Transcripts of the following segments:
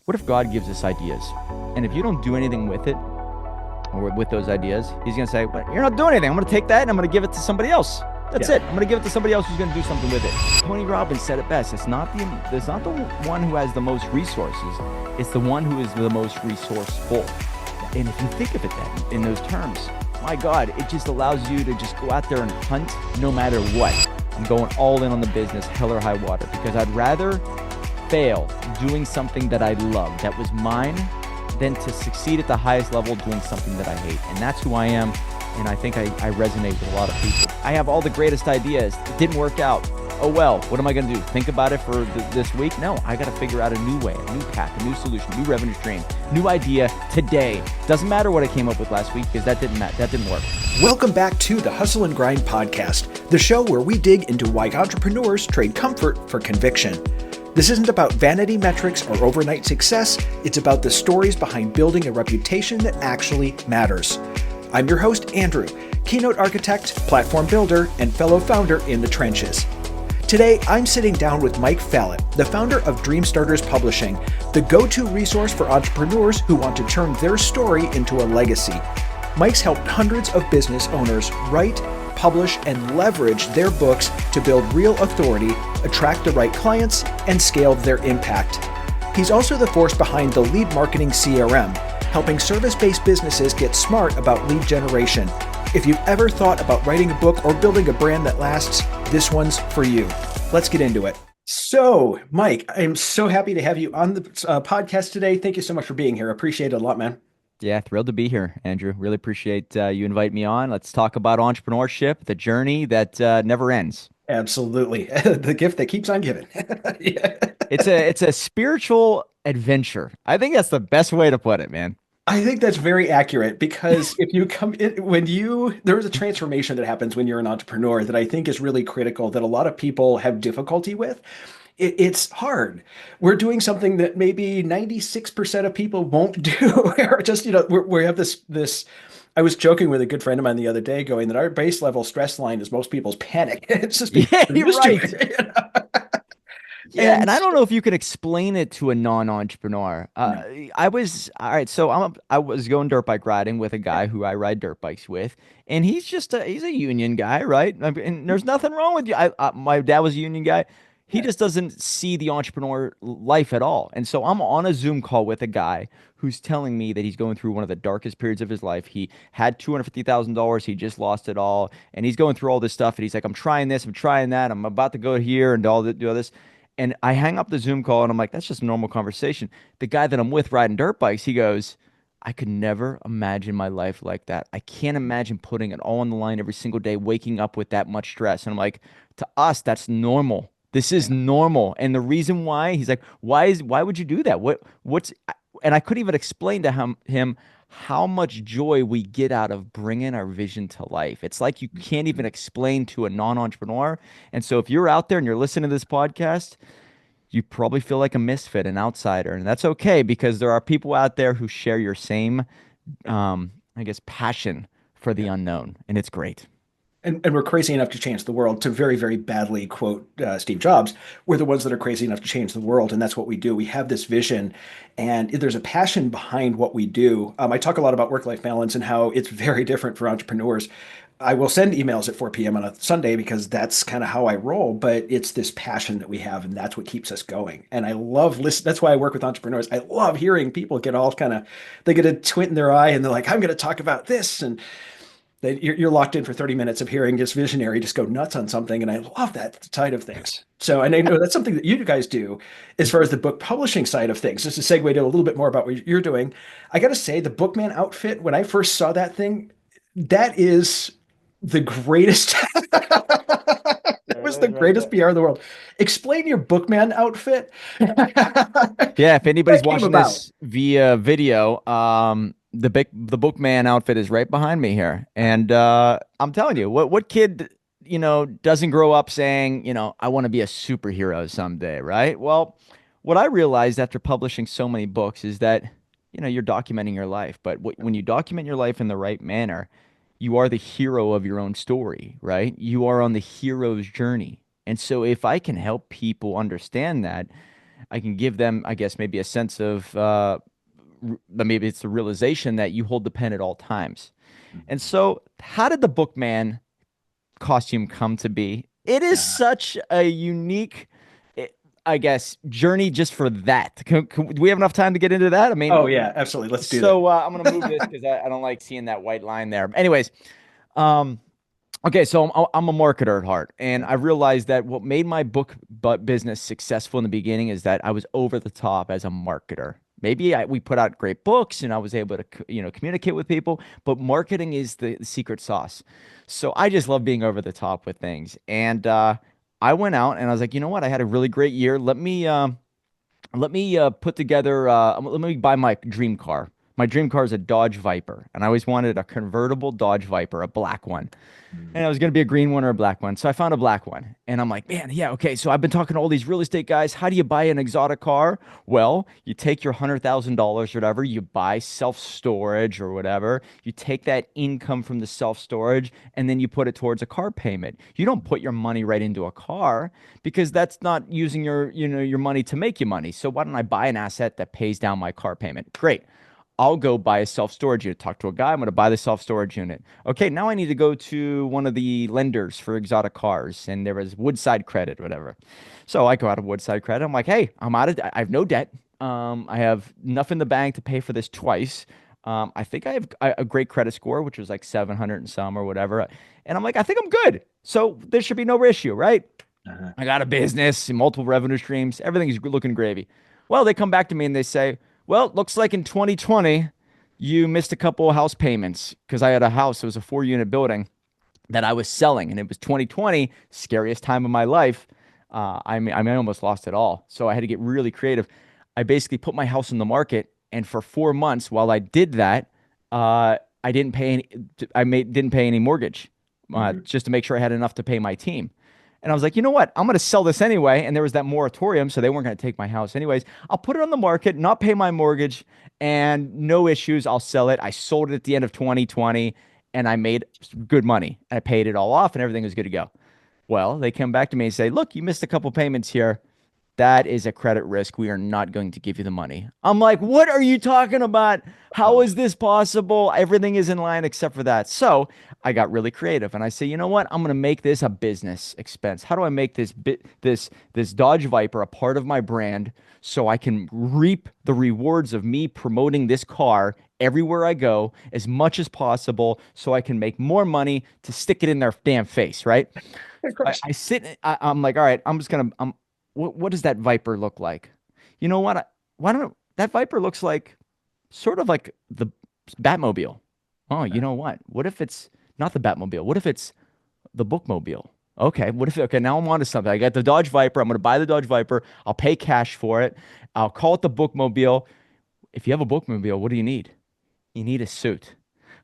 What if God gives us ideas? And if you don't do anything with it, or with those ideas, he's going to say, well, you're not doing anything. I'm going to take that and I'm going to give it to somebody else. That's it. I'm going to give it to somebody else who's going to do something with it. Tony Robbins said it best. It's not the one who has the most resources. It's the one who is the most resourceful. And if you think of it then in those terms, my God, it just allows you to just go out there and hunt no matter what. I'm going all in on the business, hell or high water, because I'd rather fail doing something that I love, that was mine, than to succeed at the highest level doing something that I hate. And that's who I am. And I think I resonate with a lot of people. I have all the greatest ideas. It didn't work out. Oh, well, what am I going to do? Think about it for this week? No, I got to figure out a new way, a new path, a new solution, new revenue stream, new idea today. Doesn't matter what I came up with last week because that didn't work. Welcome back to the Hustle and Grind podcast, the show where we dig into why entrepreneurs trade comfort for conviction. This isn't about vanity metrics or overnight success. It's about the stories behind building a reputation that actually matters. I'm your host, Andrew, keynote architect, platform builder, and fellow founder in the trenches. Today, I'm sitting down with Mike Fallat, the founder of Dream Starters Publishing, the go-to resource for entrepreneurs who want to turn their story into a legacy. Mike's helped hundreds of business owners write, publish, and leverage their books to build real authority, attract the right clients, and scale their impact. He's also the force behind the Lead Marketing CRM, helping service-based businesses get smart about lead generation. If you've ever thought about writing a book or building a brand that lasts, this one's for you. Let's get into it. So, Mike, I'm so happy to have you on the podcast today. Thank you so much for being here. I appreciate it a lot, man. Yeah, thrilled to be here, Andrew. Really appreciate you invite me on. Let's talk about entrepreneurship, the journey that never ends. Absolutely. The gift that keeps on giving. Yeah. It's a spiritual adventure. I think that's the best way to put it, man. I think that's very accurate because if you come in, there is a transformation that happens when you're an entrepreneur that I think is really critical that a lot of people have difficulty with. It's hard. We're doing something that maybe 96% of people won't do. Or just, we have this, I was joking with a good friend of mine the other day going that our base level stress line is most people's panic. It's just Yeah, you're right. Yeah, And and I don't know if you could explain it to a non-entrepreneur. I was all right. So I was going dirt bike riding with a guy who I ride dirt bikes with, and he's a union guy, right? And there's nothing wrong with you. My dad was a union guy. He just doesn't see the entrepreneur life at all. And so I'm on a Zoom call with a guy who's telling me that he's going through one of the darkest periods of his life. He had $250,000. He just lost it all. And he's going through all this stuff. And he's like, I'm trying this, I'm trying that. I'm about to go here and do all this. And I hang up the Zoom call and I'm like, that's just a normal conversation. The guy that I'm with riding dirt bikes, he goes, I could never imagine my life like that. I can't imagine putting it all on the line every single day, waking up with that much stress. And I'm like, to us, that's normal. This is normal. And the reason why, he's like, why would you do that? And I couldn't even explain to him how much joy we get out of bringing our vision to life. It's like you can't even explain to a non-entrepreneur. And so if you're out there and you're listening to this podcast, you probably feel like a misfit, an outsider. And that's okay because there are people out there who share your same, passion for the unknown. And it's great. And we're crazy enough to change the world, to very, very badly quote Steve Jobs. We're the ones that are crazy enough to change the world. And that's what we do. We have this vision and there's a passion behind what we do. I talk a lot about work-life balance and how it's very different for entrepreneurs. I will send emails at 4 p.m. on a Sunday because that's kind of how I roll, but it's this passion that we have and that's what keeps us going. And I love listening. That's why I work with entrepreneurs. I love hearing people get all they get a twint in their eye and they're like, I'm going to talk about this. And you're locked in for 30 minutes of hearing this visionary just go nuts on something. And I love that side of things. So, and I know that's something that you guys do as far as the book publishing side of things. Just to segue to a little bit more about what you're doing. I got to say the Bookman outfit, when I first saw that thing, that is the greatest. That was the greatest PR in the world. Explain your Bookman outfit. Yeah. If anybody's watching this via video, the Bookman outfit is right behind me here. And I'm telling you, what kid, doesn't grow up saying, I want to be a superhero someday, right? Well, what I realized after publishing so many books is that, you're documenting your life. But when you document your life in the right manner, you are the hero of your own story, right? You are on the hero's journey. And so if I can help people understand that, I can give them, I guess, maybe a sense of maybe it's the realization that you hold the pen at all times. And so, how did the Bookman costume come to be? It is Uh, such a unique, eh, I guess, journey just for that. Do we have enough time to get into that? I mean, oh yeah, absolutely. Let's do so I'm gonna move this because I don't like seeing that white line there. Anyways, um, okay, so I'm a marketer at heart, and I that. realized that what made my book business successful in the beginning is that I was over the top as a marketer. Maybe we put out great books, and I was able to, communicate with people, but marketing is the secret sauce. So I just love being over the top with things, and I went out and I was like, you know what? I had a really great year. Let me put together. Let me buy my dream car. My dream car is a Dodge Viper, and I always wanted a convertible Dodge Viper, a black one. And Mm. I was going to be a green one or a black one. So I found a black one. And I'm like, man, yeah, okay. So I've been talking to all these real estate guys. How do you buy an exotic car? Well, you take your $100,000 or whatever, you buy self storage or whatever. You take that income from the self storage and then you put it towards a car payment. You don't put your money right into a car because that's not using your money to make you money. So why don't I buy an asset that pays down my car payment? Great. I'll go buy a self storage unit. Talk to a guy. I'm going to buy the self storage unit. Okay, now I need to go to one of the lenders for exotic cars, and there was Woodside Credit, whatever. So I go out of Woodside Credit. I'm like, hey, I'm out of. I have no debt. I have enough in the bank to pay for this twice. I think I have a great credit score, which was like 700 and some or whatever. And I'm like, I think I'm good. So there should be no issue, right? Uh-huh. I got a business, multiple revenue streams. Everything is looking gravy. Well, they come back to me and they say, well, it looks like in 2020, you missed a couple of house payments because I had a house. It was a 4 unit building that I was selling, and it was 2020, scariest time of my life. I almost lost it all. So I had to get really creative. I basically put my house on the market, and for 4 months, while I did that, I didn't pay any. Didn't pay any mortgage, Mhm. just to make sure I had enough to pay my team. And I was like, you know what? I'm going to sell this anyway. And there was that moratorium, so they weren't going to take my house anyways. I'll put it on the market, not pay my mortgage, and no issues. I'll sell it. I sold it at the end of 2020, and I made good money. I paid it all off, and everything was good to go. Well, they come back to me and say, look, you missed a couple payments here. That is a credit risk. We are not going to give you the money. I'm like, what are you talking about? How Oh, is this possible? Everything is in line except for that. So I got really creative and I say, you know what? I'm going to make this a business expense. How do I make this Dodge Viper a part of my brand so I can reap the rewards of me promoting this car everywhere I go as much as possible so I can make more money to stick it in their damn face, right? of I, course. I sit, I'm like, all right, what does that Viper look like? You know what? Why don't that Viper looks like sort of like the Batmobile. Oh, you know what? What if it's not the Batmobile? What if it's the Bookmobile? Okay, what if okay, now I'm onto something. I got the Dodge Viper. I'm gonna buy the Dodge Viper. I'll pay cash for it. I'll call it the Bookmobile. If you have a Bookmobile, what do you need? You need a suit.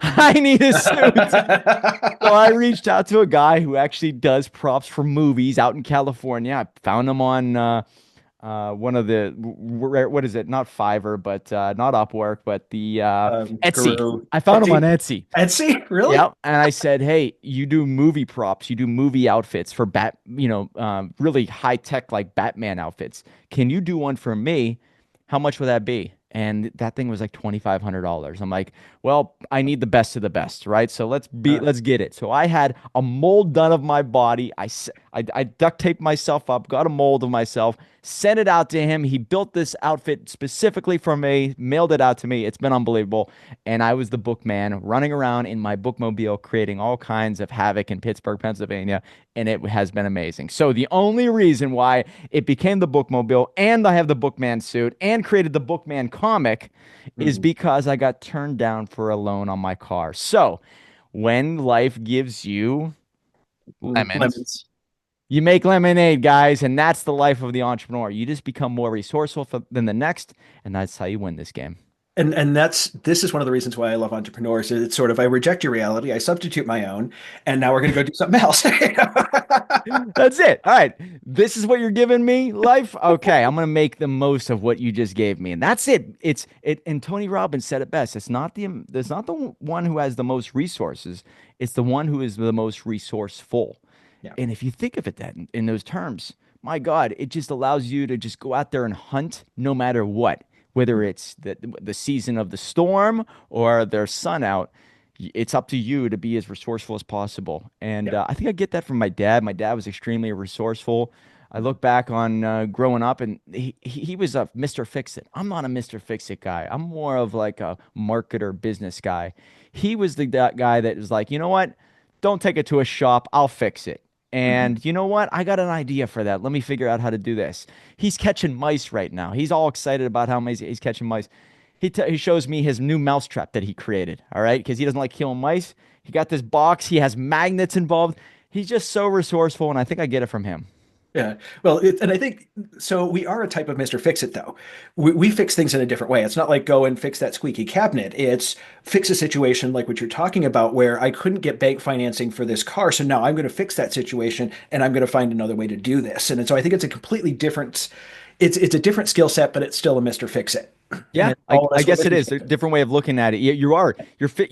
I need a suit. So I reached out to a guy who actually does props for movies out in California. I found him on one of the what is it? Not Fiverr, but not Upwork, but the Etsy. Guru. I found him on Etsy? Etsy. Etsy? Really? Yeah, and I said, "Hey, you do movie props, you do movie outfits for really high tech like Batman outfits. Can you do one for me? How much would that be?" And that thing was like $2,500. I'm like, "Well, I need the best of the best, right? So Uh, let's get it." So I had a mold done of my body. I duct taped myself up, got a mold of myself, sent it out to him. He built this outfit specifically for me, mailed it out to me. It's been unbelievable. And I was the bookman running around in my bookmobile, creating all kinds of havoc in Pittsburgh, Pennsylvania. And it has been amazing. So the only reason why it became the bookmobile and I have the bookman suit and created the bookman comic is mhm. because I got turned down for a loan on my car. So when life gives you lemons, Lemons. you make lemonade, guys, and that's the life of the entrepreneur. You just become more resourceful than the next, and that's how you win this game. And this is one of the reasons why I love entrepreneurs. It's sort of I reject your reality, I substitute my own, and now we're going to go do something else. That's it. All right. This is what you're giving me, life. Okay, I'm gonna make the most of what you just gave me, and that's it. And Tony Robbins said it best. It's not the one who has the most resources. It's the one who is the most resourceful. Yeah. And if you think of it that in those terms, my God, it just allows you to just go out there and hunt no matter what, whether it's the season of the storm or there's sun out. It's up to you to be as resourceful as possible. And Yeah. I think I get that from my dad. My dad was extremely resourceful. I look back on growing up, and he was a Mr. Fix It. I'm not a Mr. Fix It guy. I'm more of like a marketer business guy. He was that guy that was like, you know what? Don't take it to a shop. I'll fix it. Mhm. And you know what? I got an idea for that. Let me figure out how to do this. He's catching mice right now. He's all excited about how he's catching mice. He shows me his new mousetrap that he created. All right, because he doesn't like killing mice. He got this box. He has magnets involved. He's just so resourceful, and I think I get it from him. Yeah. Well, and I think so. We are a type of Mr. Fix It, though. We fix things in a different way. It's not like go and fix that squeaky cabinet. It's fix a situation like what you're talking about, where I couldn't get bank financing for this car. So now I'm going to fix that situation and I'm going to find another way to do this. And so I think it's a completely different, it's a different skill set, but it's still a Mr. Fix It. And Yeah, then all of I us we're guess it looking is for a different way of looking at it. You're fit.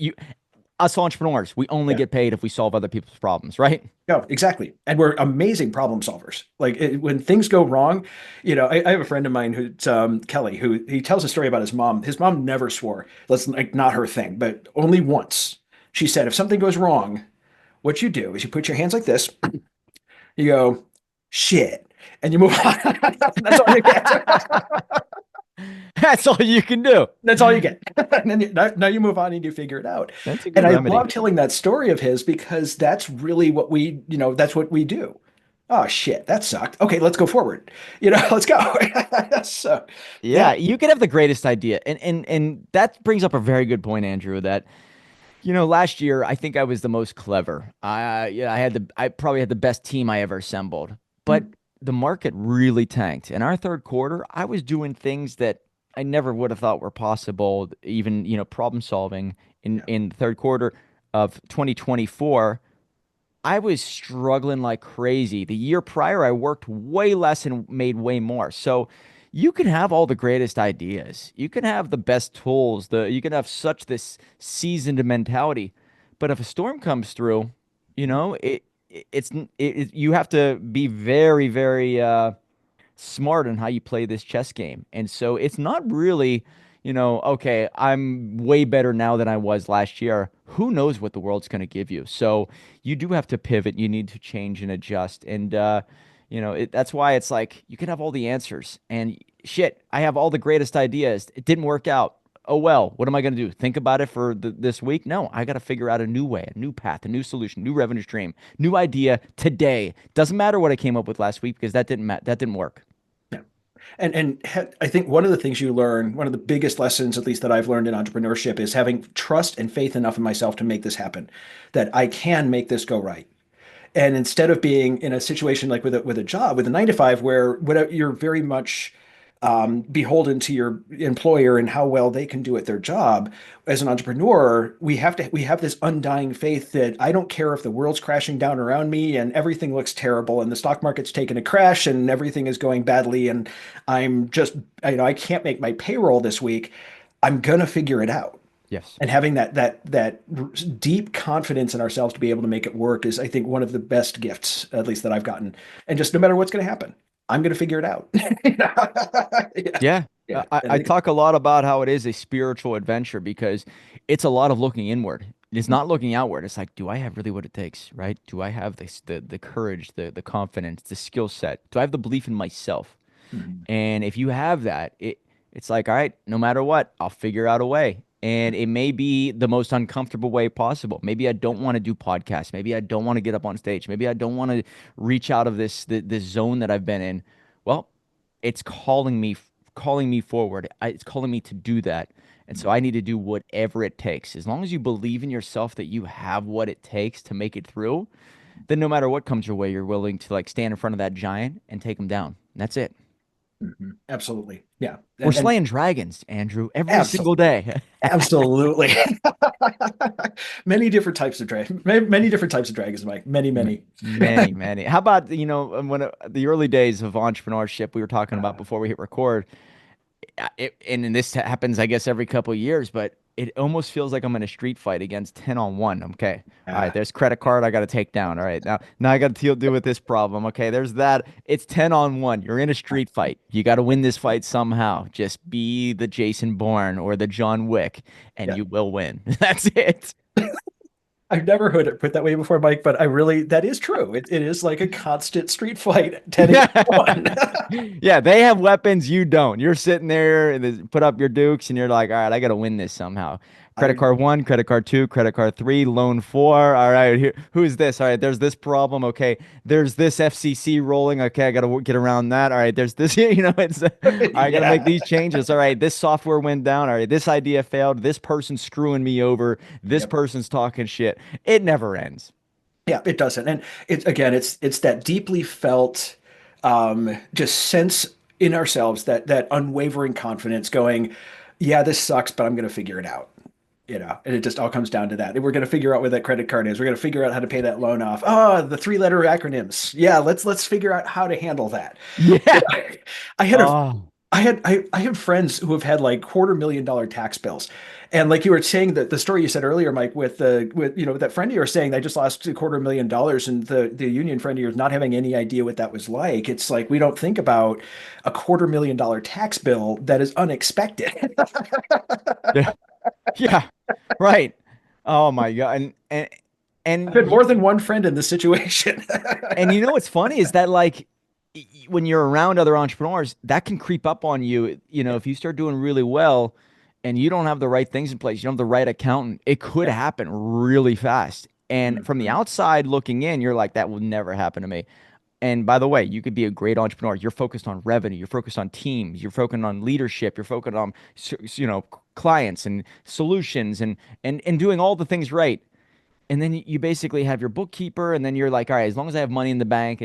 Us entrepreneurs, we only yeah. get paid if we solve other people's problems, right? No, exactly. And we're amazing problem solvers. Like when things go wrong, I have a friend of mine who's Kelly, who he tells a story about his mom. His mom never swore. That's like not her thing, but only once. She said, if something goes wrong, what you do is you put your hands like this, you go, shit, and you move on. That's all you get. That's all you can do. That's all you get. And then now you move on and you figure it out. That's a And good I remedy. love telling that story of his because that's really what that's what we do. Oh shit, that sucked. Okay, let's go forward. Let's go. So, yeah. Yeah, you can have the greatest idea, and that brings up a very good point, Andrew. That last year I think I was the most clever. Yeah, I probably had the best team I ever assembled, but the market really tanked. In our third quarter, I was doing things that I never would have thought were possible. Even problem solving Yeah. in the third quarter of 2024. I was struggling like crazy. The year prior, I worked way less and made way more. So you can have all the greatest ideas. You can have the best tools. You can have such this seasoned mentality. But if a storm comes through, you have to be very, very smart on how you play this chess game. And so it's not really, okay, I'm way better now than I was last year. Who knows what the world's going to give you? So you do have to pivot. You need to change and adjust. And, that's why it's like you can have all the answers. And shit, I have all the greatest ideas. It didn't work out. Oh, well, what am I going to do? Think about it for this week? No, I got to figure out a new way, a new path, a new solution, new revenue stream, new idea today. Doesn't matter what I came up with last week because that didn't work. Yeah. And I think one of the things you learn, one of the biggest lessons, at least that I've learned in entrepreneurship, is having trust and faith enough in myself to make this happen, that I can make this go right. And instead of being in a situation like with a job, with a 9 to 5, where you're very much beholden to your employer and how well they can do at their job, as an entrepreneur, we have this undying faith that I don't care if the world's crashing down around me and everything looks terrible and the stock market's taken a crash and everything is going badly and I'm just I can't make my payroll this week. I'm gonna figure it out. Yes. And having that deep confidence in ourselves to be able to make it work is, I think, one of the best gifts, at least that I've gotten. And just no matter what's going to happen, I'm going to figure it out. Yeah. Yeah. Yeah. And I I think, talk a lot about how it is a spiritual adventure because it's a lot of looking inward. It's not looking outward. It's like, do I have really what it takes, right? Do I have the courage, the confidence, the skill set? Do I have the belief in myself? Mhm. And if you have that, it's like, all right, no matter what, I'll figure out a way. And it may be the most uncomfortable way possible. Maybe I don't want to do podcasts. Maybe I don't want to get up on stage. Maybe I don't want to reach out of this zone that I've been in. Well, it's calling me forward. It's calling me to do that. And so I need to do whatever it takes. As long as you believe in yourself that you have what it takes to make it through, then no matter what comes your way, you're willing to like stand in front of that giant and take him down. And that's it. Absolutely. Yeah. We're And slaying dragons, Andrew, every single absolutely. day. Absolutely. Many different types of many different types of dragons, Mike. Many, many. Many, many. How about, the early days of entrepreneurship we were talking about before we hit record, and this happens, I guess, every couple of years, but it almost feels like I'm in a street fight against 10 on 1. Okay. All right, Yeah. there's credit card I got to take down. All right. Now I got to deal with this problem. Okay, there's that. It's 10 on 1. You're in a street fight. You got to win this fight somehow. Just be the Jason Bourne or the John Wick and Yeah. you will win. That's it. I've never heard it put that way before, Mike, but that is true. It is like a constant street fight, 10 against 1. Yeah, they have weapons, you don't. You're sitting there and put up your dukes, and you're like, all right, I got to win this somehow. Credit I card one, credit card two, credit card three, loan four. All right, here, who's this? All right, there's this problem. Okay, there's this FCC rolling. Okay, I got to get around that. All right, there's this. It's I got to make yeah. these changes. All right, this software went down. All right, this idea failed. This person's screwing me over. This Yep. person's talking shit. It never ends. Yeah, it doesn't. And it's that deeply felt just sense in ourselves, that unwavering confidence going, yeah, this sucks, but I'm going to figure it out. And it just all comes down to that. We're going to figure out where that credit card is. We're going to figure out how to pay that loan off. Oh, the three-letter acronyms. Yeah, let's figure out how to handle that. You Yeah. know, I had a Oh, I have friends who have had like $250,000 tax bills. And like you were saying, that the story you said earlier, Mike, with that friend of yours saying they just lost $250,000, and the union friend of yours not having any idea what that was like. It's like we don't think about a $250,000 tax bill that is unexpected. yeah. Yeah. Right. Oh my God. I've And had you, more than one friend in this situation. and you know what's funny is that like when you're around other entrepreneurs, that can creep up on you. Yeah. If you start doing really well and you don't have the right things in place, you don't have the right accountant, it could Yeah. happen really fast. And from the Mhm. outside looking in, you're like, that will never happen to me. And by the way, you could be a great entrepreneur. You're focused on revenue. You're focused on teams. You're focused on leadership. You're focused on, clients and solutions and doing all the things right. And then you basically have your bookkeeper, and then you're like, all right, as long as I have money in the bank,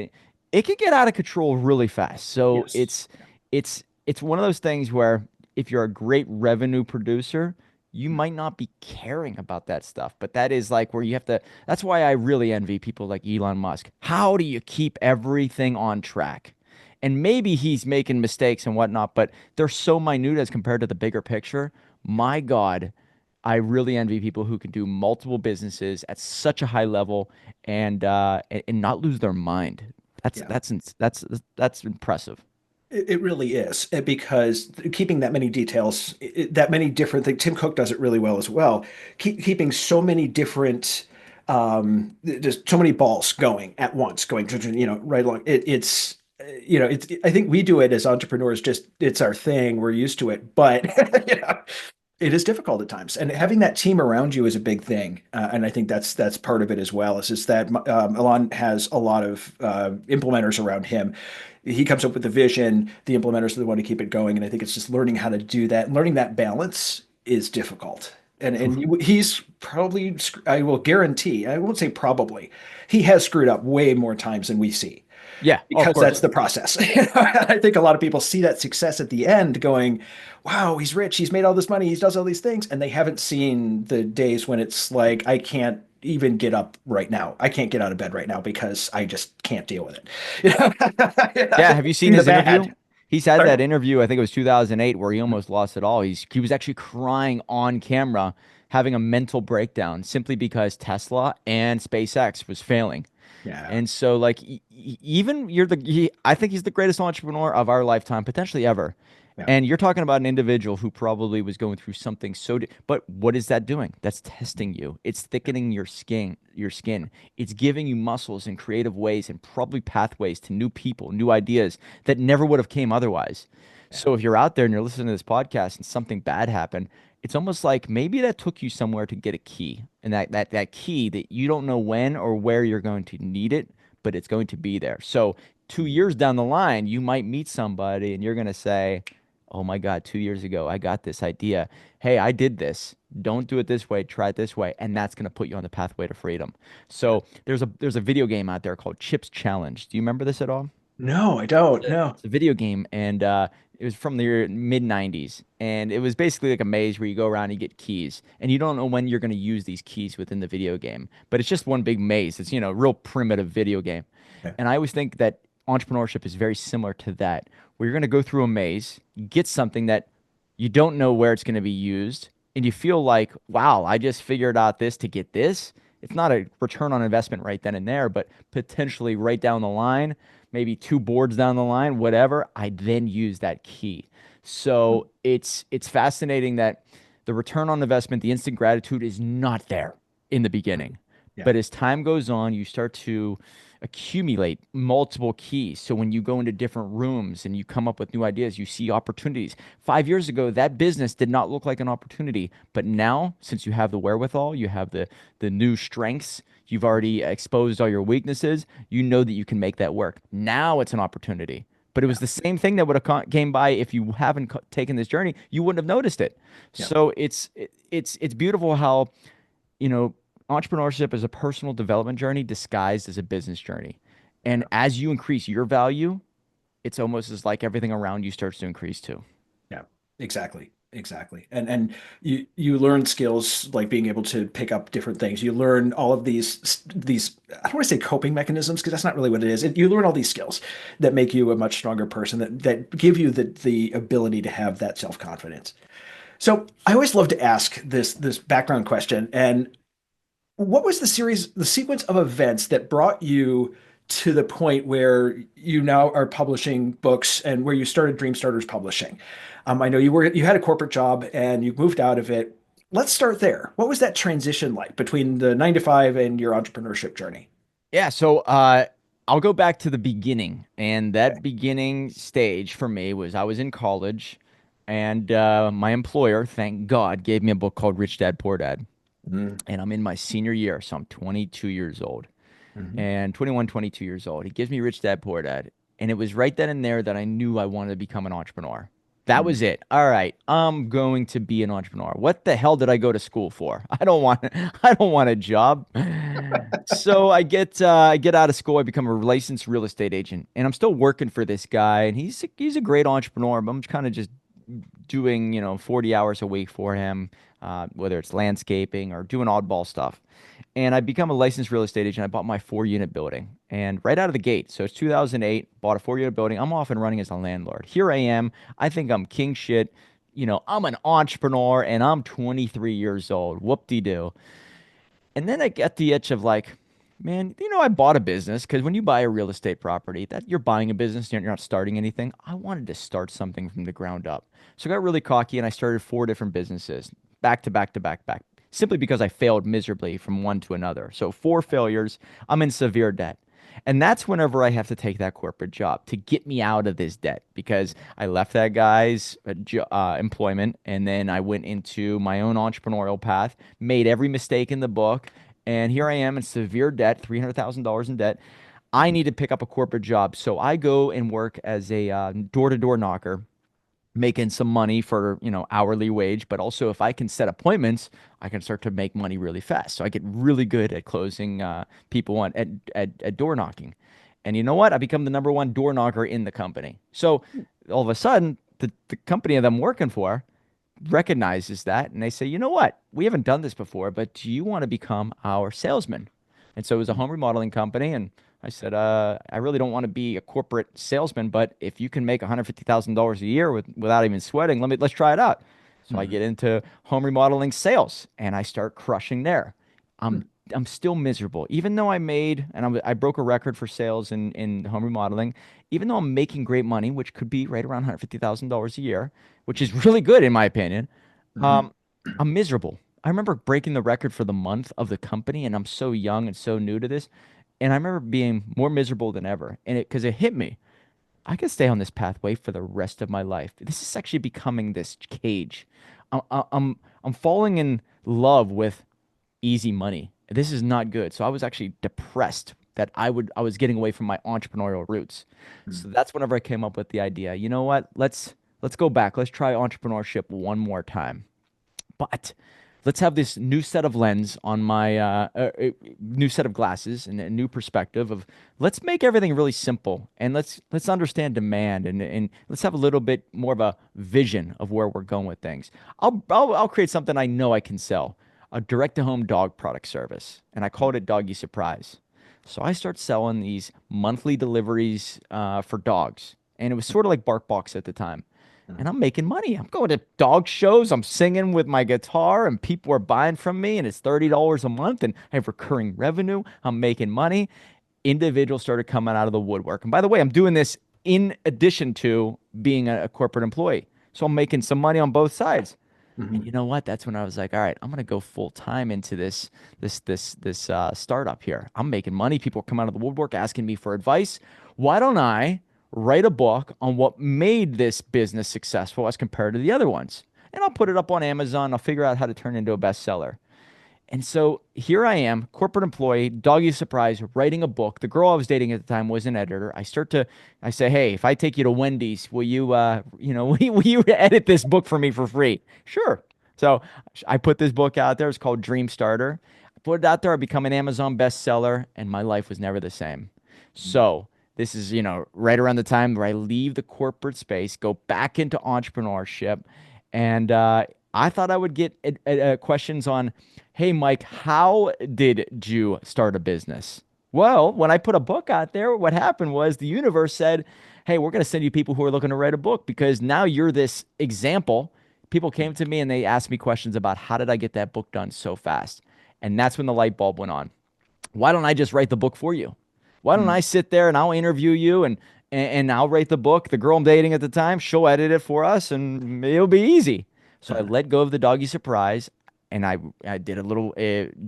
it could get out of control really fast. So Yes. it's one of those things where if you're a great revenue producer, you Mhm. might not be caring about that stuff. But that is like where you have to, that's why I really envy people like Elon Musk. How do you keep everything on track? And maybe he's making mistakes and whatnot, but they're so minute as compared to the bigger picture. My God, I really envy people who can do multiple businesses at such a high level and not lose their mind. That's Yeah. that's ins- that's that's impressive. It really is because keeping that many details, that many different things. Tim Cook does it really well as well. Keeping so many different, just so many balls going at once, going right along. It's I think we do it as entrepreneurs. Just it's our thing. We're used to it, but it is difficult at times. And having that team around you is a big thing. And I think that's part of it as well. Is just that Elon has a lot of implementers around him. He comes up with the vision. The implementers are the one to keep it going. And I think it's just learning how to do that. Learning that balance is difficult. He's probably, I will guarantee, I won't say probably, he has screwed up way more times than we see Yeah, of because that's course. the process. I think a lot of people see that success at the end going, wow, he's rich, he's made all this money, he does all these things, and they haven't seen the days when it's like, I can't even get up right now. I can't get out of bed right now because I just can't deal with it. Yeah, They have you see seen the his interview? bad. He's had Sorry? that interview, I think it was 2008, where he almost lost it all. He was actually crying on camera, having a mental breakdown simply because Tesla and SpaceX was failing. Yeah. And so, like, even I think he's the greatest entrepreneur of our lifetime, potentially ever. Yeah. And you're talking about an individual who probably was going through something but what is that doing? That's testing you. It's thickening your skin. It's giving you muscles in creative ways and probably pathways to new people, new ideas that never would have came otherwise. Yeah. So if you're out there and you're listening to this podcast and something bad happened, it's almost like maybe that took you somewhere to get a key. And that key that you don't know when or where you're going to need it, but it's going to be there. So 2 years down the line, you might meet somebody and you're going to say, oh my God, 2 years ago, I got this idea. Hey, I did this. Don't do it this way. Try it this way. And that's going to put you on the pathway to freedom. Yeah. So there's a video game out there called Chips Challenge. Do you remember this at all? No, I don't. No. It's a video game, and it was from the mid '90s, and it was basically like a maze where you go around and you get keys, and you don't know when you're going to use these keys within the video game, but it's just one big maze. It's a real primitive video game, Okay. and I always think that entrepreneurship is very similar to that, where you're going to go through a maze, get something that you don't know where it's going to be used, and you feel like, wow, I just figured out this to get this. It's not a return on investment right then and there, but potentially right down the line, maybe two boards down the line, whatever, I then use that key. So it's fascinating that the return on investment, the instant gratitude is not there in the beginning. Yeah. But as time goes on, you start to accumulate multiple keys. So when you go into different rooms and you come up with new ideas, you see opportunities. 5 years ago, that business did not look like an opportunity. But now, since you have the wherewithal, you have the new strengths, you've already exposed all your weaknesses, you know that you can make that work. Now it's an opportunity. But it was Yeah. the same thing that would have came by if you haven't taken this journey. You wouldn't have noticed it. Yeah. So it's beautiful how you know, entrepreneurship is a personal development journey disguised as a business journey. And Yeah. as you increase your value, it's almost as like everything around you starts to increase too. Yeah, exactly. Exactly. And you learn skills like being able to pick up different things. You learn all of these I don't want to say coping mechanisms because that's not really what it is. You learn all these skills that make you a much stronger person that give you the ability to have that self-confidence. So I always love to ask this background question. And what was the sequence of events that brought you to the point where you now are publishing books and where you started Dream Starters Publishing? I know you had a corporate job and you moved out of it. Let's start there. What was that transition like between the 9 to 5 and your entrepreneurship journey? Yeah, so I'll go back to the beginning. And Okay. that beginning stage for me was I was in college and my employer, thank God, gave me a book called Rich Dad Poor Dad. Mm-hmm. And I'm in my senior year, so I'm 22 years old. Mm-hmm. And 21, 22 years old. He gives me Rich Dad Poor Dad. And it was right then and there that I knew I wanted to become an entrepreneur. That was it. All right, I'm going to be an entrepreneur. What the hell did I go to school for? I don't want a job. So I get out of school, I become a licensed real estate agent, and I'm still working for this guy, and he's a great entrepreneur, but I'm kind of just doing, 40 hours a week for him, whether it's landscaping or doing oddball stuff. And I become a licensed real estate agent. I bought my 4 unit building. And right out of the gate, so it's 2008, bought a 4 unit building. I'm off and running as a landlord. Here I am. I think I'm king shit. I'm an entrepreneur and I'm 23 years old. Whoop de doo. And then I get the itch of like, man, I bought a business because when you buy a real estate property, that you're buying a business, you're not starting anything. I wanted to start something from the ground up. So I got really cocky and I started 4 different businesses back to back to back back, simply because I failed miserably from one to another. So 4 failures, I'm in severe debt. And that's whenever I have to take that corporate job to get me out of this debt because I left that guy's employment and then I went into my own entrepreneurial path, made every mistake in the book, and here I am in severe debt, $300,000 in debt. I need to pick up a corporate job. So I go and work as a door-to-door knocker, making some money for, hourly wage, but also if I can set appointments, I can start to make money really fast. So I get really good at closing people on at door knocking. And you know what? I become the number one door knocker in the company. So all of a sudden, the company that I'm working for recognizes that and they say, you know what? We haven't done this before, but do you want to become our salesman? And so it was a home remodeling company. And I said, I really don't want to be a corporate salesman, but if you can make $150,000 a year without even sweating, let's try it out. So I Mm-hmm. get into home remodeling sales and I start crushing there. I'm still miserable, even though I broke a record for sales in home remodeling. Even though I'm making great money, which could be right around $150,000 a year, which is really good in my opinion. Mm-hmm. Um, I'm miserable. I remember breaking the record for the month of the company, and I'm so young and so new to this. And I remember being more miserable than ever. And because it hit me, I could stay on this pathway for the rest of my life. This is actually becoming this cage. I'm falling in love with easy money. This is not good. So I was actually depressed that I was getting away from my entrepreneurial roots. So that's whenever I came up with the idea. You know what? Let's go back. Let's try entrepreneurship one more time. But let's have this new set of lens on my new set of glasses and a new perspective of let's make everything really simple and let's understand demand and let's have a little bit more of a vision of where we're going with things. I'll create something I know I can sell, a direct to home dog product service, and I called it Doggy Surprise. So I start selling these monthly deliveries for dogs, and it was sort of like BarkBox at the time. and I'm making money. I'm going to dog shows. I'm singing with my guitar, and people are buying from me, and it's $30 a month, and I have recurring revenue. I'm making money. Individuals started coming out of the woodwork. And by the way, I'm doing this in addition to being a corporate employee. So I'm making some money on both sides. And Mhm. you know what? That's when I was like, all right, I'm gonna go full time into this startup here. I'm making money. People come out of the woodwork asking me for advice. Why don't I write a book on what made this business successful as compared to the other ones? And I'll put it up on Amazon. I'll figure out how to turn it into a bestseller. And so here I am, corporate employee, doggy surprise, writing a book. The girl I was dating at the time was an editor. I say, hey, if I take you to Wendy's, will you edit this book for me for free? Sure. So I put this book out there. It's called Dream Starter. I put it out there. I become an Amazon bestseller, and my life was never the same. So this is, right around the time where I leave the corporate space, go back into entrepreneurship, and I thought I would get questions on, hey, Mike, how did you start a business? Well, when I put a book out there, what happened was the universe said, hey, we're going to send you people who are looking to write a book because now you're this example. People came to me and they asked me questions about how did I get that book done so fast? And that's when the light bulb went on. Why don't I just write the book for you? Why don't Mhm. I sit there and I'll interview you and I'll write the book. The girl I'm dating at the time, she'll edit it for us and it'll be easy. So I let go of the doggy surprise and I did a little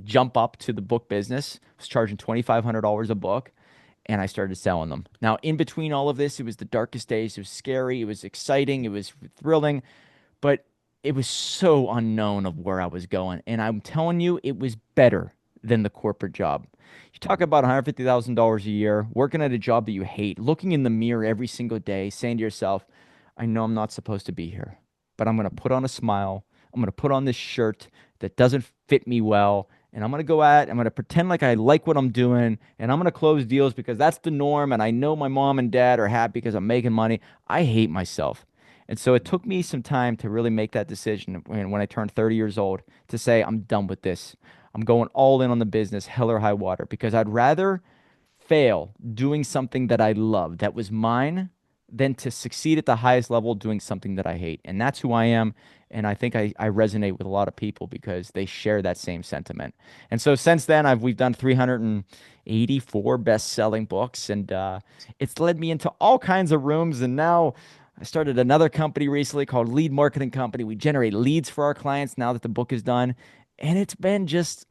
jump up to the book business. I was charging $2,500 a book and I started selling them. Now, in between all of this, it was the darkest days. It was scary. It was exciting. It was thrilling, but it was so unknown of where I was going. And I'm telling you, it was better than the corporate job. You talk about $150,000 a year, working at a job that you hate, looking in the mirror every single day, saying to yourself, I know I'm not supposed to be here, but I'm going to put on a smile. I'm going to put on this shirt that doesn't fit me well. And I'm going to pretend like I like what I'm doing. And I'm going to close deals because that's the norm. And I know my mom and dad are happy because I'm making money. I hate myself. And so it took me some time to really make that decision when I turned 30 years old to say, I'm done with this. I'm going all in on the business, hell or high water, because I'd rather fail doing something that I love, that was mine, than to succeed at the highest level doing something that I hate. And that's who I am. And I think I resonate with a lot of people because they share that same sentiment. And so since then, we've done 384 best-selling books, and it's led me into all kinds of rooms. And now I started another company recently called Lead Marketing Company. We generate leads for our clients now that the book is done. And it's been just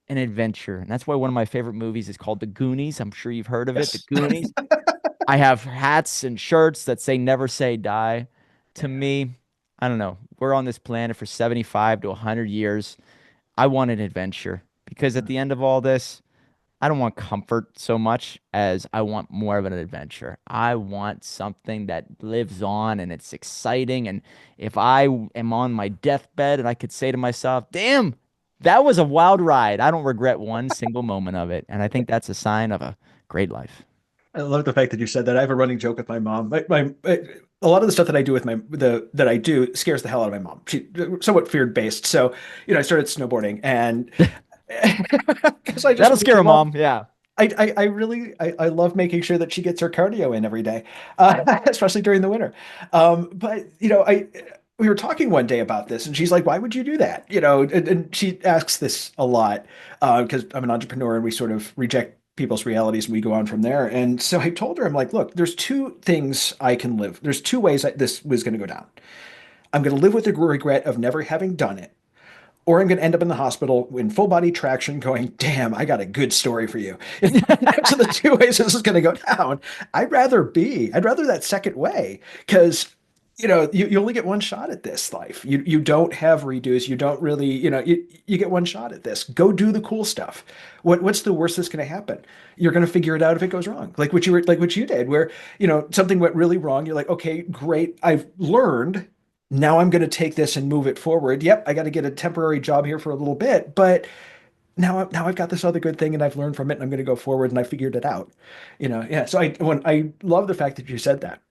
an adventure. And that's why one of my favorite movies is called The Goonies. I'm sure you've heard of it, The Yes. Goonies. I have hats and shirts that say never say die. To me, I don't know. We're on this planet for 75 to 100 years. I want an adventure because at the end of all this, I don't want comfort so much as I want more of an adventure. I want something that lives on and it's exciting. And if I am on my deathbed and I could say to myself, damn, that was a wild ride, I don't regret one single moment of it. And I think that's a sign of a great life. I love the fact that you said that. I have a running joke with my mom. A lot of the stuff that I do with that I do scares the hell out of my mom. She somewhat fear based. So, I started snowboarding and because I just That'll really scare a love mom. Yeah. I love making sure that she gets her cardio in every day, especially during the winter. But we were talking one day about this, and she's like, "Why would you do that?" And she asks this a lot because I'm an entrepreneur, and we sort of reject people's realities, and we go on from there. And so I told her, I'm like, "Look, there's two things I can live. There's two ways this was going to go down. I'm going to live with the regret of never having done it." Or I'm going to end up in the hospital in full body traction going, damn, I got a good story for you. So the two ways this is going to go down. I'd rather that second way because, you only get one shot at this life. You don't have redos. You don't really, you get one shot at this. Go do the cool stuff. What's the worst that's going to happen? You're going to figure it out if it goes wrong. Like what you did, where, something went really wrong. You're like, okay, great. I've learned. Now I'm going to take this and move it forward. Yep, I got to get a temporary job here for a little bit, but now I've got this other good thing and I've learned from it and I'm going to go forward and I figured it out. Yeah. So I love the fact that you said that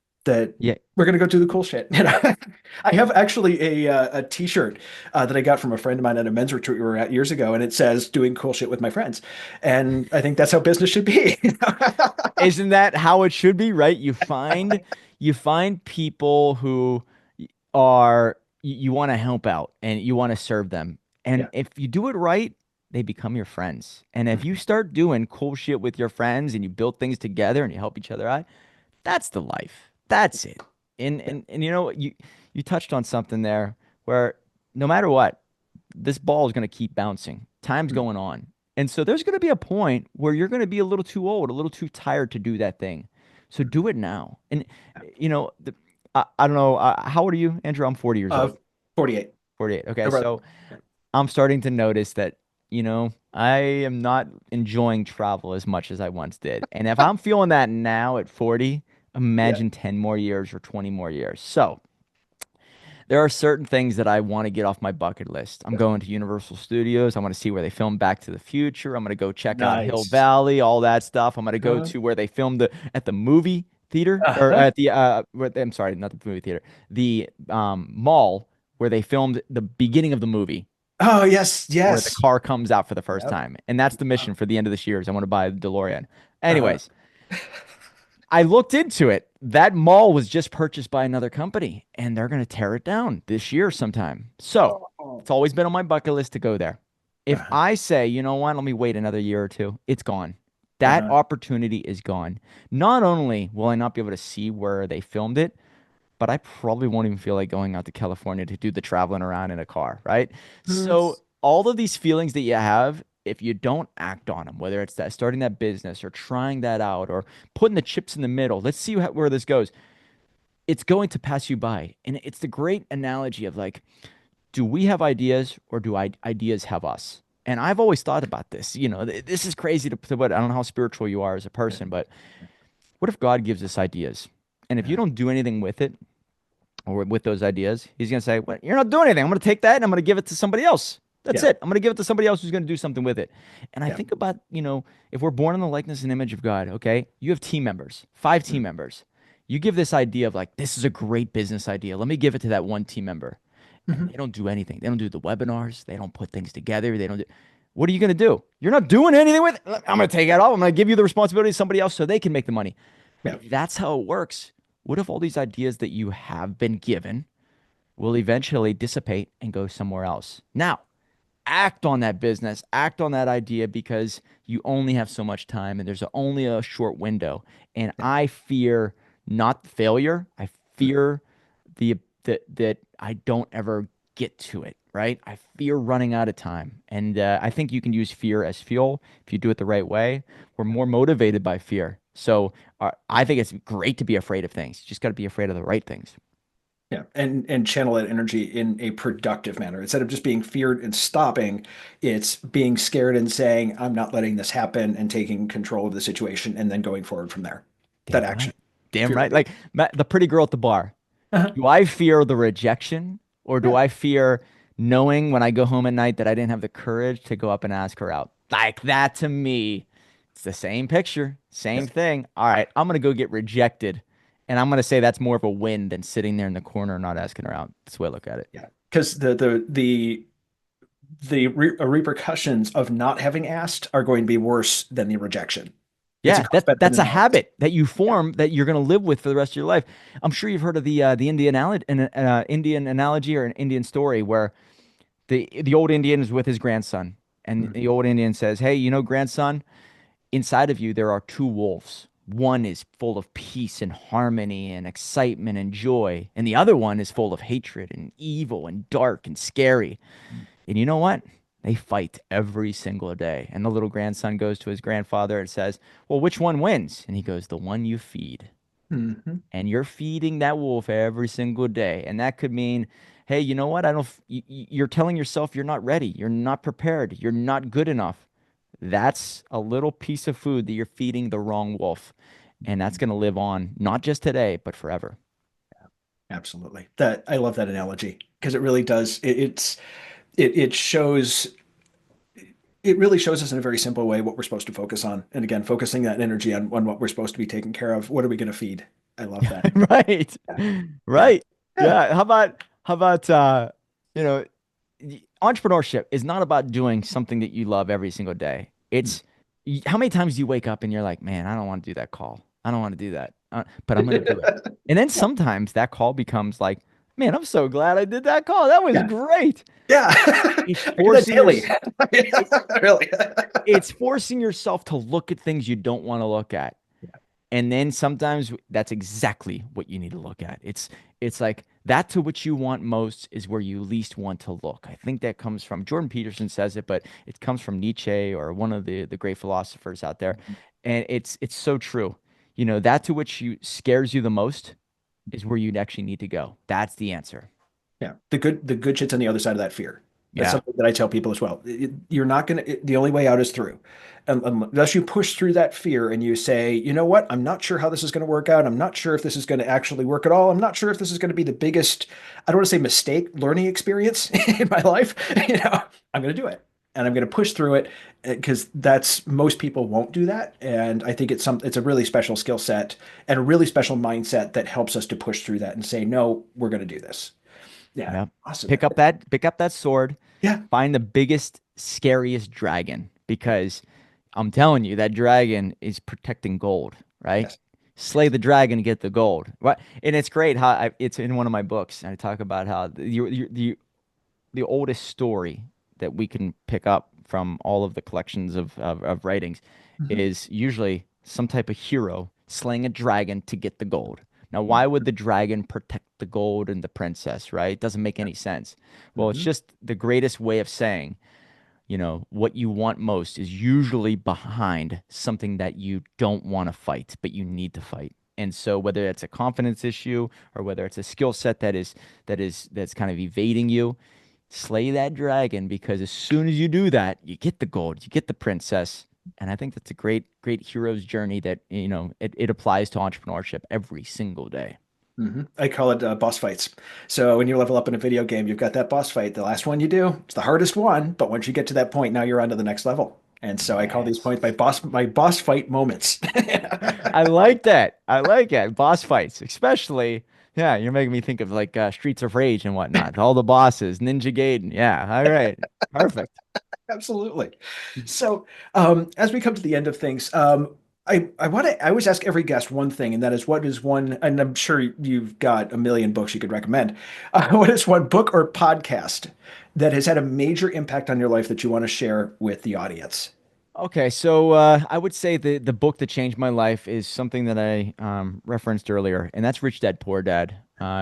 Yeah. we're going to go do the cool shit. I have actually a T-shirt that I got from a friend of mine at a men's retreat we were at years ago, and it says "Doing cool shit with my friends," and I think that's how business should be. Isn't that how it should be, right? You find people who are you want to help out and you want to serve them. And Yeah. if you do it right, they become your friends. And if you Mhm. start doing cool shit with your friends and you build things together and you help each other out, that's the life. That's it. Yeah. And you know what, you touched on something there where no matter what, this ball is going to keep bouncing. Time's Mm. going on. And so there's going to be a point where you're going to be a little too old, a little too tired to do that thing. So Mhm. do it now. And Yeah. you know, I don't know, how old are you, Andrew? I'm 40 years Uh, old. 48. 48. Okay. Or rather, So yeah. I'm starting to notice that, I am not enjoying travel as much as I once did. And if I'm feeling that now at 40, Yeah. imagine 10 more years or 20 more years. So there are certain things that I want to get off my bucket list. I'm going to Universal Studios. I want to see where they filmed Back to the Future. I'm going to go check out Hill Nice. Valley, all that stuff. I'm going to go Uh, to where they filmed at the movie theater or uh-huh. at the I'm sorry, not the movie theater, the mall where they filmed the beginning of the movie Oh, yes, where the yes. car comes out for the first Yep. time. And that's the Uh, mission for the end of this year is I want to buy a DeLorean. uh-huh. Anyways, I looked into it. That mall was just purchased by another company, and they're going to tear it down this year sometime. So Oh. it's always been on my bucket list to go there. If Uh-huh. I say, you know what, let me wait another year or two, it's gone. That Uh-huh. opportunity is gone. Not only will I not be able to see where they filmed it, but I probably won't even feel like going out to California to do the traveling around in a car, right? So Yes. all of these feelings that you have, if you don't act on them, whether it's that starting that business or trying that out or putting the chips in the middle, let's see where this goes. It's going to pass you by. And it's the great analogy of like, do we have ideas or do ideas have us? And I've always thought about this. This is crazy to put. I don't know how spiritual you are as a Yeah. person, but what if God gives us ideas? And if you Yeah. don't do anything with it, or with those ideas, he's going to say, well, you're not doing anything. I'm going to take that and I'm going to give it to somebody else. That's Yeah. it. I'm going to give it to somebody else who's going to do something with it. And I Yeah. think about, if we're born in the likeness and image of God, okay, you have team members, 5 team Mm. members. You give this idea of like, this is a great business idea. Let me give it to that one team member. And Mhm. they don't do anything. They don't do the webinars. They don't put things together. They don't do. What are you going to do? You're not doing anything with it. I'm going to take it off. I'm going to give you the responsibility to somebody else so they can make the money. Yeah. If that's how it works, what if all these ideas that you have been given will eventually dissipate and go somewhere else? Now, act on that business, act on that idea because you only have so much time and there's only a short window. And Yeah. I fear not failure. I Mm. fear that I don't ever get to it, right? I fear running out of time. And I think you can use fear as fuel if you do it the right way. We're more motivated by fear. So I think it's great to be afraid of things. You just got to be afraid of the right things. Yeah. And channel that energy in a productive manner. Instead of just being feared and stopping, it's being scared and saying, I'm not letting this happen and taking control of the situation and then going forward from there. That Damn action. right. Damn Fear. right. Like the pretty girl at the bar. Uh-huh. Do I fear the rejection or do Yeah. I fear knowing when I go home at night that I didn't have the courage to go up and ask her out? Like that to me, it's the same picture, Yeah. same thing. All right, I'm gonna go get rejected. And I'm gonna say that's more of a win than sitting there in the corner and not asking her out. That's the way I look at it. Yeah. Because the repercussions of not having asked are going to be worse than the rejection. It's a Yeah, cost benefit that's a analysis. habit that you Yeah. form that you're going to live with for the rest of your life. I'm sure you've heard of the Indian analogy or an Indian story where the old Indian is with his grandson, and Mhm. the old Indian says, "Hey, grandson, inside of you there are two wolves. One is full of peace and harmony and excitement and joy, and the other one is full of hatred and evil and dark and scary. And you know what? They fight every single day." And the little grandson goes to his grandfather and says, "Well, which one wins?" And he goes, "The one you feed." Mhm. And you're feeding that wolf every single day. And that could mean, hey, you know what? I don't, you're telling yourself you're not ready. You're not prepared. You're not good enough. That's a little piece of food that you're feeding the wrong wolf. And that's going to live on not just today, but forever. Absolutely. That I love that analogy because it really does. It shows it really shows us in a very simple way what we're supposed to focus on. And again, focusing that energy on what we're supposed to be taking care of. What are we going to feed? I love that. Right. Yeah. Yeah. Right. Yeah. Yeah. How about you know, entrepreneurship is not about doing something that you love every single day. It's how many times do you wake up and you're like, man, I don't want to do that call. I don't want to do that. But I'm going to do it. And then Yeah. sometimes that call becomes like, Man, I'm so glad I did that call. That was Yeah. great. Yeah. It's I do that forcing your daily. Really. it's forcing yourself to look at things you don't want to look at. And then sometimes that's exactly what you need to look at. It's like that to which you want most is where you least want to look. I think that comes from Jordan Peterson says it, but it comes from Nietzsche or one of the great philosophers out there. And it's so true. You know, that to which you scares you the most is where you actually need to go. That's the answer. Yeah, the good shit's on the other side of that fear. That's Yeah. something that I tell people as well. You're not gonna. The only way out is through, unless you push through that fear and you say, you know what, I'm not sure how this is going to work out. I'm not sure if this is going to actually work at all. I'm not sure if this is going to be the biggest, I don't want to say mistake, learning experience in my life. You know, I'm going to do it and I'm going to push through it because that's most people won't do that. And I think it's a really special skill set and a really special mindset that helps us to push through that and say, no, we're going to do this. Yeah. Yeah. Awesome. Pick up that sword, Yeah. find the biggest, scariest dragon because I'm telling you that dragon is protecting gold, right? Yes. Slay Yes. the dragon to get the gold. Right? And it's great how it's in one of my books. And I talk about how the oldest story that we can pick up from all of the collections of writings Mhm. is usually some type of hero slaying a dragon to get the gold. Now, why Mhm. would the dragon protect the gold and the princess, right? It doesn't make any sense. Well, it's Mhm. just the greatest way of saying, you know, what you want most is usually behind something that you don't want to fight, but you need to fight. And so whether it's a confidence issue or whether it's a skill set that's kind of evading you, slay that dragon because as soon as you do that, you get the gold, you get the princess. And I think that's a great hero's journey that, you know, it applies to entrepreneurship every single day. I call it boss fights. So when you level up in a video game, you've got that boss fight. The last one you do, it's the hardest one, but once you get to that point, now you're on to the next level. And so I call these Yes. points my boss fight moments. I like that. I like it. Boss fights, especially. Yeah, you're making me think of like Streets of Rage and whatnot. All the bosses, Ninja Gaiden. Yeah. All right. Perfect. Absolutely. So, as we come to the end of things, I always ask every guest one thing, and that is what is one, and I'm sure you've got a million books you could recommend. What is one book or podcast that has had a major impact on your life that you want to share with the audience? Okay, so I would say the book that changed my life is something that I referenced earlier, and that's Rich Dad Poor Dad.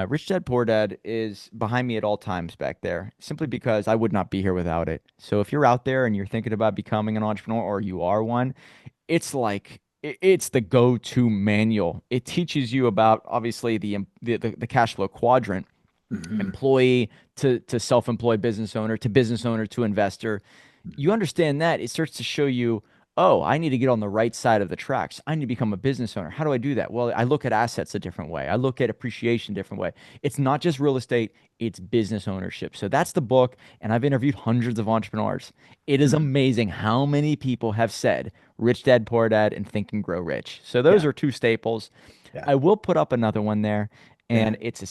Rich Dad Poor Dad is behind me at all times back there, simply because I would not be here without it. So if you're out there and you're thinking about becoming an entrepreneur or you are one, it's like it's the go-to manual. It teaches you about obviously the cash flow quadrant, Hmm. employee to self-employed business owner to business owner to investor. You understand that, it starts to show you, oh, I need to get on the right side of the tracks. I need to become a business owner. How do I do that? Well, I look at assets a different way. I look at appreciation a different way. It's not just real estate, it's business ownership. So that's the book. And I've interviewed hundreds of entrepreneurs. It is amazing how many people have said Rich Dad, Poor Dad, and Think and Grow Rich. So those Yeah, are two staples. yeah, I will put up another one there, yeah. and it's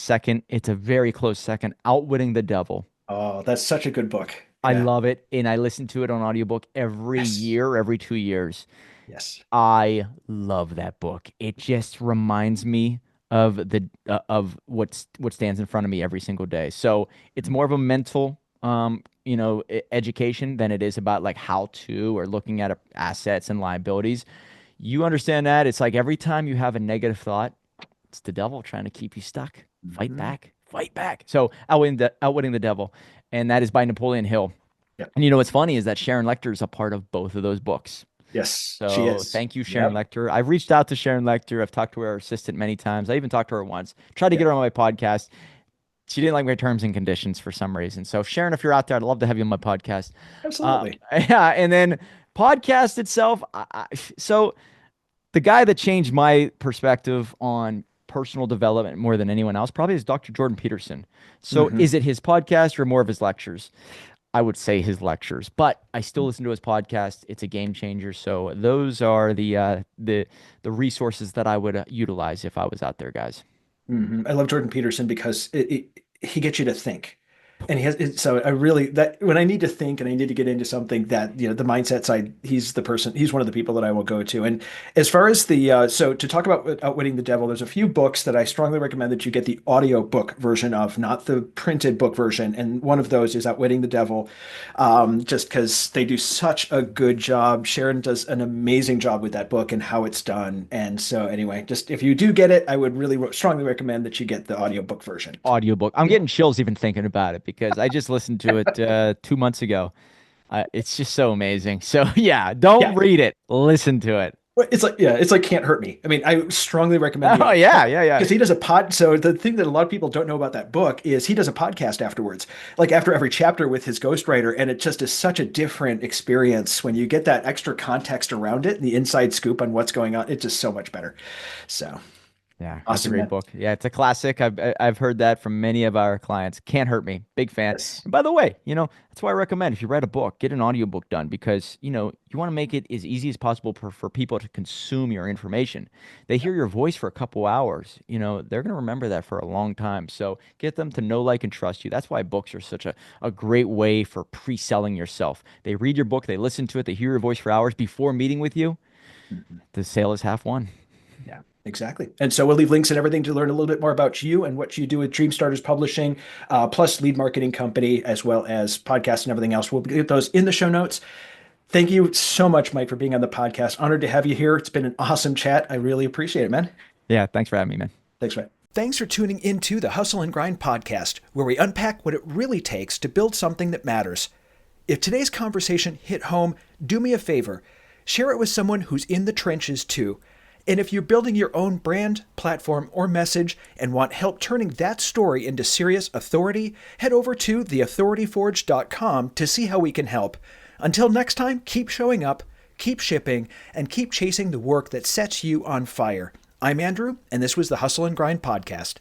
a very close second, Outwitting the Devil. Oh, that's such a good book. I Yeah. love it, and I listen to it on audiobook every Yes. year, every 2 years. Yes. I love that book. It just reminds me of what stands in front of me every single day. So it's more of a mental education than it is about like how to or looking at assets and liabilities. You understand that? It's like every time you have a negative thought, it's the devil trying to keep you stuck. Fight Hmm. back, fight back. So Outwitting the Devil, and that is by Napoleon Hill. Yep. And you know what's funny is that Sharon Lecter is a part of both of those books. Yes, she So is. thank you, Sharon Yep. Lecter. I've reached out to Sharon Lecter. I've talked to her assistant many times. I even talked to her once. Tried to get Yep. her on my podcast. She didn't like my terms and conditions for some reason. So Sharon, if you're out there, I'd love to have you on my podcast. Absolutely. Yeah, and then podcast itself. So the guy that changed my perspective on personal development more than anyone else probably is Dr. Jordan Peterson. So Hmm. is it his podcast or more of his lectures? I would say his lectures, but I still listen to his podcast. It's a game changer. So those are the resources that I would utilize if I was out there, guys. I love Jordan Peterson because he gets you to think. And he has, so I really, that when I need to think and I need to get into something that, the mindset side, he's one of the people that I will go to. And as far as so to talk about Outwitting the Devil, there's a few books that I strongly recommend that you get the audio book version of, not the printed book version. And one of those is Outwitting the Devil, just because they do such a good job. Sharon does an amazing job with that book and how it's done. And so anyway, just if you do get it, I would really strongly recommend that you get the audiobook version. Audiobook. I'm getting chills even thinking about it because I just listened to it 2 months ago. It's just so amazing. So yeah, don't Yeah. read it. Listen to it. Well, it's like, yeah, it's like Can't Hurt Me. I mean, I strongly recommend Oh yeah, yeah, yeah. because he does a pod. So the thing that a lot of people don't know about that book is he does a podcast afterwards, like after every chapter with his ghostwriter. And it just is such a different experience when you get that extra context around it and the inside scoop on what's going on. It's just so much better. So Yeah, that's a awesome, great man. book. Yeah, it's a classic. I've heard that from many of our clients. Can't hurt me. Big fan. Yes. And by the way, that's why I recommend if you write a book, get an audiobook done because, you want to make it as easy as possible for people to consume your information. They hear your voice for a couple hours, they're going to remember that for a long time. So get them to know, like, and trust you. That's why books are such a great way for pre-selling yourself. They read your book, they listen to it, they hear your voice for hours before meeting with you. Mhm. The sale is half won. Yeah, exactly. And so we'll leave links and everything to learn a little bit more about you and what you do with Dream Starters Publishing, plus lead marketing company, as well as podcasts and everything else. We'll get those in the show notes. Thank you so much, Mike, for being on the podcast. Honored to have you here. It's been an awesome chat. I really appreciate it, man. Yeah, thanks for having me, man. Thanks, man. Thanks for tuning into the Hustle and Grind podcast, where we unpack what it really takes to build something that matters. If today's conversation hit home, do me a favor. Share it with someone who's in the trenches too. And if you're building your own brand, platform, or message and want help turning that story into serious authority, head over to theauthorityforge.com to see how we can help. Until next time, keep showing up, keep shipping, and keep chasing the work that sets you on fire. I'm Andrew, and this was the Hustle and Grind Podcast.